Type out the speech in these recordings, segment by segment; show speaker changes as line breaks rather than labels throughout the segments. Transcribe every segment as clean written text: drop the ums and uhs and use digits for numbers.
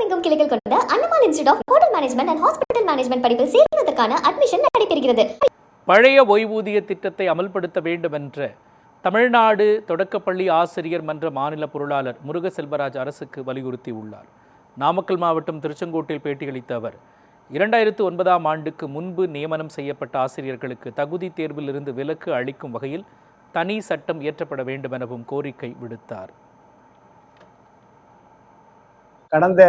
தமிழகமெங்கும் கிளைகள் கொண்ட Annamalai institute of hotel management and hospital management படிப்பில் சேர்வதற்கான அட்மிஷன் நடைபெறுகிறது.
பழைய ஓய்வூதிய திட்டத்தை அமல்படுத்த வேண்டும் என்ற தமிழ்நாடு தொடக்கப்பள்ளி ஆசிரியர் மன்ற மாநில பொருளாளர் முருகசெல்வராஜ் அரசுக்கு வலியுறுத்தியுள்ளார். நாமக்கல் மாவட்டம் திருச்செங்கோட்டில் பேட்டியளித்த அவர் 2009ஆம் ஆண்டுக்கு முன்பு நியமனம் செய்யப்பட்ட ஆசிரியர்களுக்கு தகுதி தேர்வில் இருந்து விலக்கு அளிக்கும் வகையில் தனி சட்டம் இயற்றப்பட வேண்டும் எனவும் கோரிக்கை விடுத்தார்.
கடந்த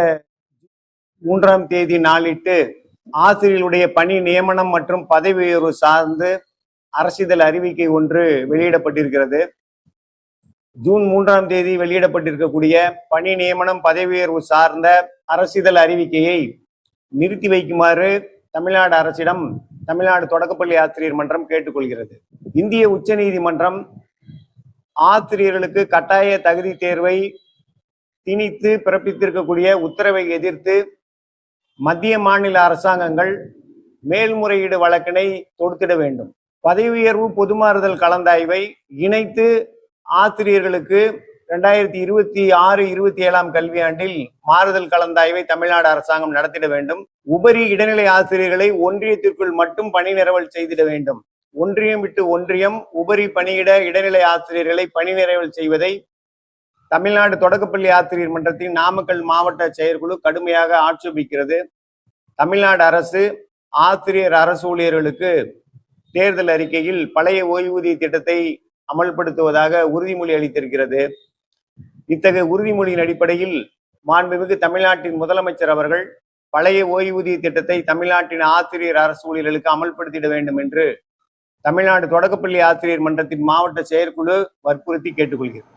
3ஆம் தேதி நாளிட்டு ஆசிரியர்களுடைய பணி நியமனம் மற்றும் பதவி உயர்வு சார்ந்து அரசிதழ் அறிவிக்கை ஒன்று வெளியிடப்பட்டிருக்கிறது. ஜூன் 3ஆம் தேதி வெளியிடப்பட்டிருக்கக்கூடிய பணி நியமனம் பதவி உயர்வு சார்ந்த அரசிதழ் அறிவிக்கையை நிறுத்தி வைக்குமாறு தமிழ்நாடு அரசிடம் தமிழ்நாடு தொடக்கப்பள்ளி ஆசிரியர் மன்றம் கேட்டுக்கொள்கிறது. இந்திய உச்சநீதிமன்றம் ஆசிரியர்களுக்கு கட்டாய தகுதி தேர்வை திணித்து பிறப்பித்திருக்கக்கூடிய உத்தரவை எதிர்த்து மத்திய மாநில அரசாங்கங்கள் மேல்முறையீடு வழக்கினை தொடுத்திட வேண்டும். பதவி உயர்வு பொதுமாறுதல் கலந்தாய்வை இணைத்து ஆசிரியர்களுக்கு 2026-27ஆம் கல்வியாண்டில் மாறுதல் கலந்தாய்வை தமிழ்நாடு அரசாங்கம் நடத்திட வேண்டும். உபரி இடைநிலை ஆசிரியர்களை ஒன்றியத்திற்குள் மட்டும் பணி நிரவல் செய்திட வேண்டும். ஒன்றியம் விட்டு ஒன்றியம் உபரி பணியிட இடைநிலை ஆசிரியர்களை பணி நிரவல் செய்வதை தமிழ்நாடு தொடக்கப்பள்ளி ஆசிரியர் மன்றத்தின் நாமக்கல் மாவட்ட செயற்குழு கடுமையாக ஆட்சேபிக்கிறது. தமிழ்நாடு அரசு ஆசிரியர் அரசு ஊழியர்களுக்கு தேர்தல் அறிக்கையில் பழைய ஓய்வூதிய திட்டத்தை அமல்படுத்துவதாக உறுதிமொழி அளித்திருக்கிறது. இத்தகைய உறுதிமொழியின் அடிப்படையில் மாண்புமிகு தமிழ்நாட்டின் முதலமைச்சர் அவர்கள் பழைய ஓய்வூதிய திட்டத்தை தமிழ்நாட்டின் ஆசிரியர் அரசு ஊழியர்களுக்கு அமல்படுத்திட வேண்டும் என்று தமிழ்நாடு தொடக்கப்பள்ளி ஆசிரியர் மன்றத்தின் மாவட்ட செயற்குழு வற்புறுத்தி கேட்டுக்கொள்கிறது.